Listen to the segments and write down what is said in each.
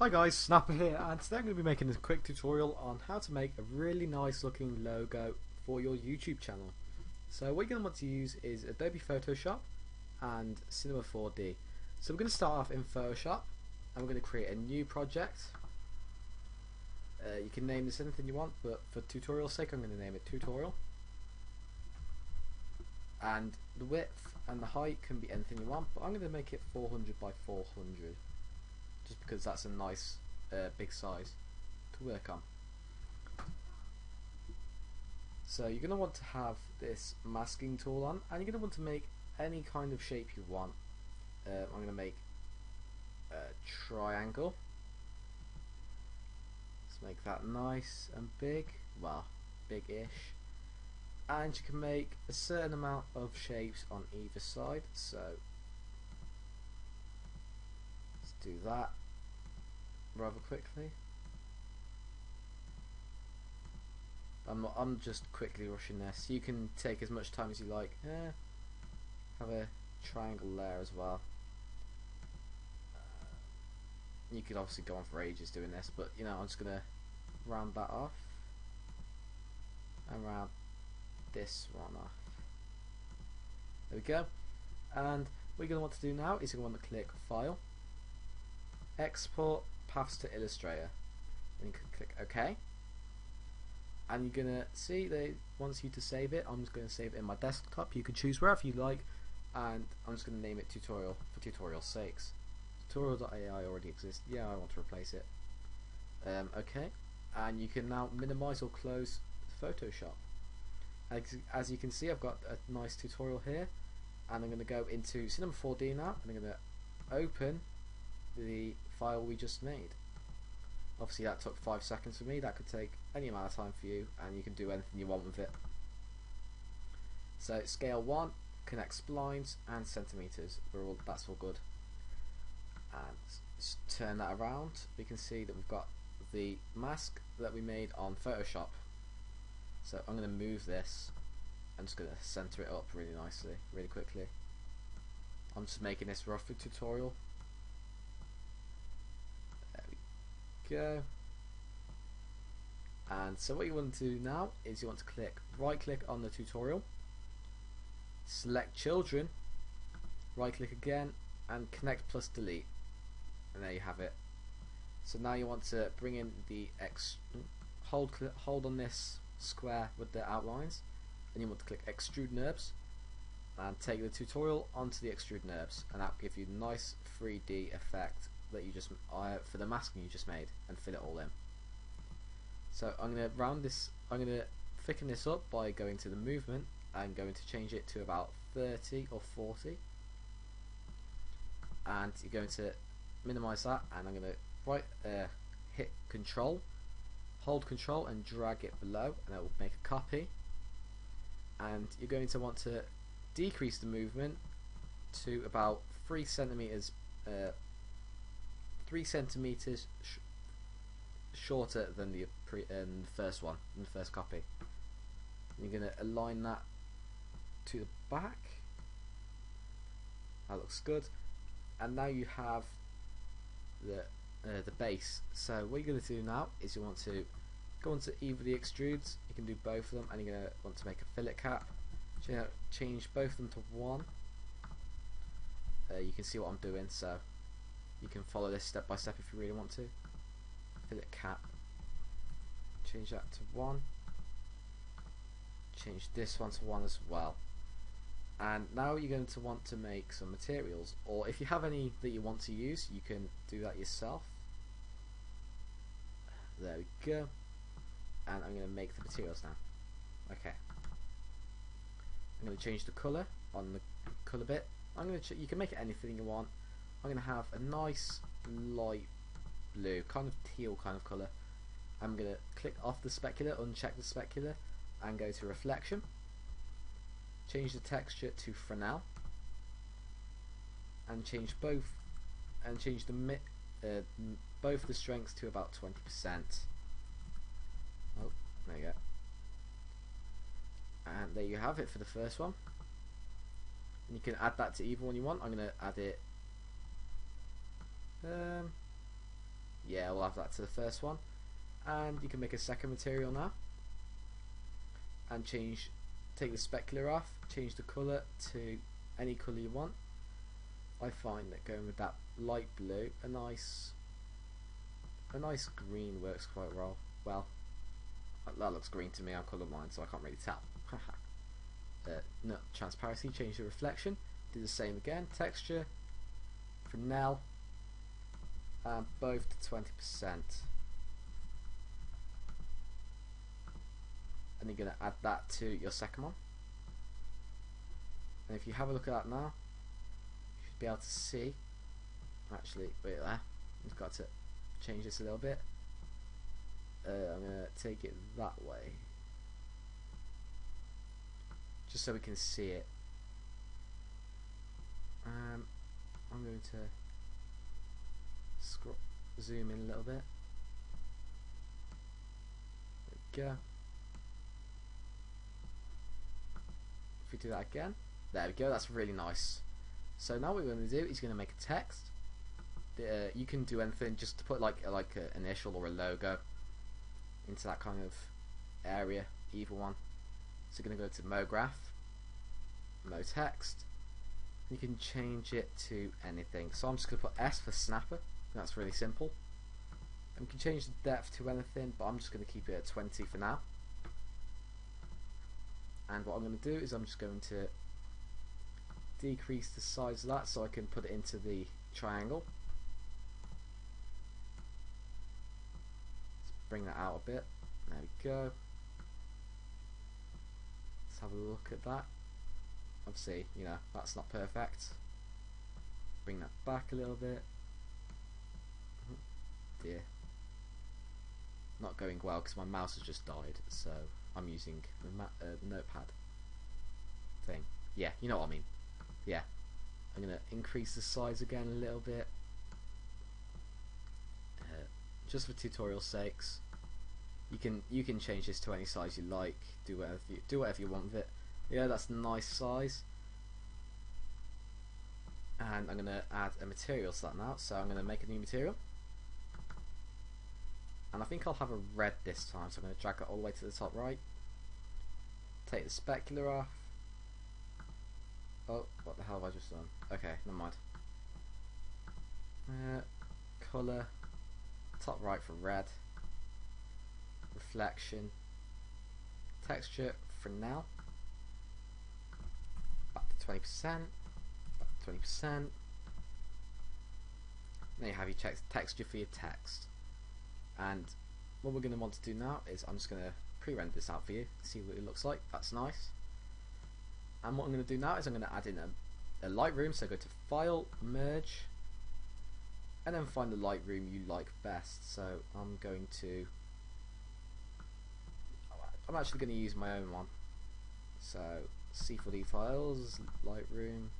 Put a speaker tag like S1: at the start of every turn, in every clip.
S1: Hi guys, Snappah here, and today I'm going to be making a quick tutorial on how to make a really nice looking logo for your YouTube channel. So what you're going to want to use is Adobe Photoshop and Cinema 4D. So we're going to start off in Photoshop and we're going to create a new project. You can name this anything you want, but for tutorial's sake I'm going to name it Tutorial. And the width and the height can be anything you want, but I'm going to make it 400 by 400. Just because that's a nice big size to work on. So you're going to want to have this masking tool on, and you're going to want to make any kind of shape you want. I'm going to make a triangle. Let's make that nice and big, well, big-ish. And you can make a certain amount of shapes on either side, so let's do that rather quickly. I'm just quickly rushing this. You can take as much time as you like. Have a triangle there as well. You could obviously go on for ages doing this, but you know, I'm just gonna round that off and round this one off. There we go. And what you're gonna want to do now is you're gonna want to click File, Export Paths to Illustrator, and you can click OK. And you're gonna see that it wants you to save it. I'm just gonna save it in my desktop. You can choose wherever you like, and I'm just gonna name it Tutorial for tutorial's sakes. Tutorial.ai already exists. Yeah, I want to replace it. Okay, and you can now minimize or close Photoshop. As you can see, I've got a nice tutorial here, and I'm going to go into Cinema 4D now, and I'm going to open the file we just made. Obviously that took 5 seconds for me. That could take any amount of time for you, and you can do anything you want with it. So scale 1, connect splines and centimeters. That's all good. And just turn that around. We can see that we've got the mask that we made on Photoshop. So I'm going to move this. I'm just going to center it up really nicely, really quickly. I'm just making this rough for tutorial. There we go. And so what you want to do now is you want to right click on the tutorial, select children, right click again, and connect plus delete. And there you have it. So now you want to bring in the hold on this square with the outlines, and you want to click extrude NURBS and take the tutorial onto the extrude NURBS, and that will give you a nice 3D effect that you just for the masking you just made, and fill it all in. So I'm going to thicken this up by going to the movement and going to change it to about 30 or 40, and you're going to minimize that, and I'm going to hit Control, hold Control and drag it below, and that will make a copy. And you're going to want to decrease the movement to about 3 centimeters, 3 centimeters shorter than the first one, in the first copy. And you're going to align that to the back. That looks good. And now you have the base. So what you're going to do now is you want to go onto either the extrudes. You can do both of them, and you're going to want to make a fillet cap. Change both of them to 1. You can see what I'm doing, so you can follow this step by step if you really want to. Fillet cap. Change that to 1. Change this one to 1 as well. And now you're going to want to make some materials, or if you have any that you want to use, you can do that yourself. There we go. And I'm going to make the materials now. Okay. I'm going to change the colour on the colour bit. You can make it anything you want. I'm going to have a nice light blue, kind of teal kind of colour. I'm going to click off the specular, uncheck the specular, and go to reflection. Change the texture to Fresnel, and change both the strengths to about 20%. Oh, there you go. And there you have it for the first one. And you can add that to either one you want. I'm going to add it Yeah, Yeah, we'll have that to the first one. And you can make a second material now. And take the specular off, change the colour to any colour you want. I find that going with that light blue, a nice green works quite well. That looks green to me, I'm colourblind, so I can't really tell. No, transparency, change the reflection, do the same again, texture, Fresnel, and both to 20%. And you're going to add that to your second one. And if you have a look at that now, you should be able to see, actually, wait there, I've got to change this a little bit. I'm going to take it that way, just so we can see it. I'm going to zoom in a little bit. There we go. If we do that again, there we go, that's really nice. So now what we're going to do is going to make a text. You can do anything, just to put like an initial or a logo into that kind of area, either one. So you're going to go to MoGraph, MoText. You can change it to anything. So I'm just going to put S for Snappah. That's really simple. And we can change the depth to anything, but I'm just going to keep it at 20 for now. And what I'm going to do is I'm just going to decrease the size of that so I can put it into the triangle. Let's bring that out a bit. There we go. Let's have a look at that. Obviously, you know, that's not perfect. Bring that back a little bit. Dear. Not going well because my mouse has just died, so I'm using the notepad thing. Yeah, you know what I mean. Yeah. I'm going to increase the size again a little bit. Just for tutorial sakes. You can change this to any size you like. Do whatever you want with it. Yeah, that's a nice size. And I'm going to add a material to that now. So I'm going to make a new material. And I think I'll have a red this time. So I'm going to drag it all the way to the top right. Take the specular off. Oh, what the hell have I just done? Okay, never mind. Colour. Top right for red. Reflection. Texture for now. Back to 20%. Back to 20%. Now you have your texture for your text. And what we're going to want to do now is I'm just going to pre-render this out for you, see what it looks like. That's nice. And what I'm going to do now is I'm going to add in a Lightroom. So go to File, Merge, and then find the Lightroom you like best. So I'm actually going to use my own one. So C4D files, Lightroom,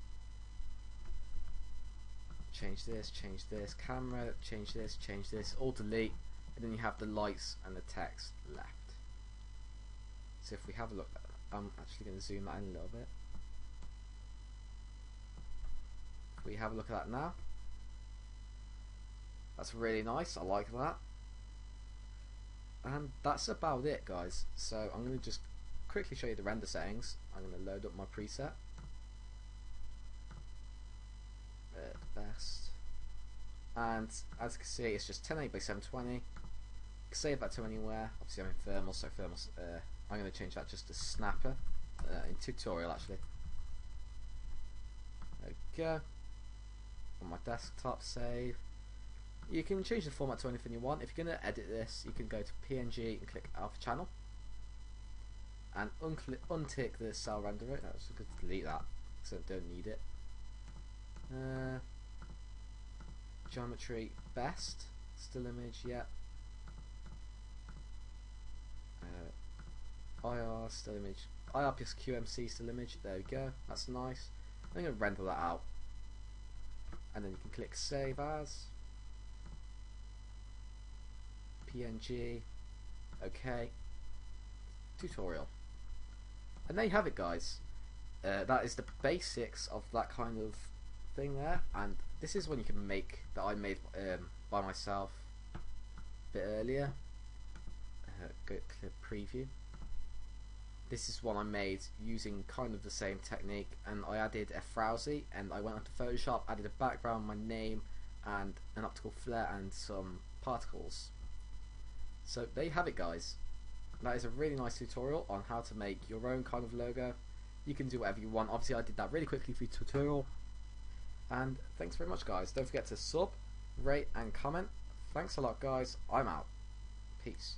S1: change this, camera, change this, all delete, and then you have the lights and the text left. So if we have a look, I'm actually going to zoom that in a little bit. If we have a look at that now, that's really nice, I like that. And that's about it, guys. So I'm going to just quickly show you the render settings. I'm going to load up my preset. Best. And as you can see, it's just 1080 by 720. You can save that to anywhere. Obviously I'm in thermal, so thermal, I'm going to change that just to Snappah in tutorial actually. There we go. On my desktop, save. You can change the format to anything you want. If you're going to edit this, you can go to PNG and click Alpha Channel. And untick the cell renderer. No, just going to delete that because I don't need it. Geometry best. Still image, yeah. IR still image. IR plus QMC still image. There we go. That's nice. I'm going to render that out. And then you can click Save As. PNG. Okay. Tutorial. And there you have it, guys. That is the basics of that kind of thing there. And this is one you can make, that I made by myself. bit earlier. Go clip preview. This is one I made using kind of the same technique, and I added a Frowsy, and I went onto Photoshop, added a background, my name, and an optical flare and some particles. So there you have it, guys. That is a really nice tutorial on how to make your own kind of logo. You can do whatever you want. Obviously I did that really quickly for your tutorial. And thanks very much, guys. Don't forget to sub, rate and comment. Thanks a lot, guys. I'm out. Peace.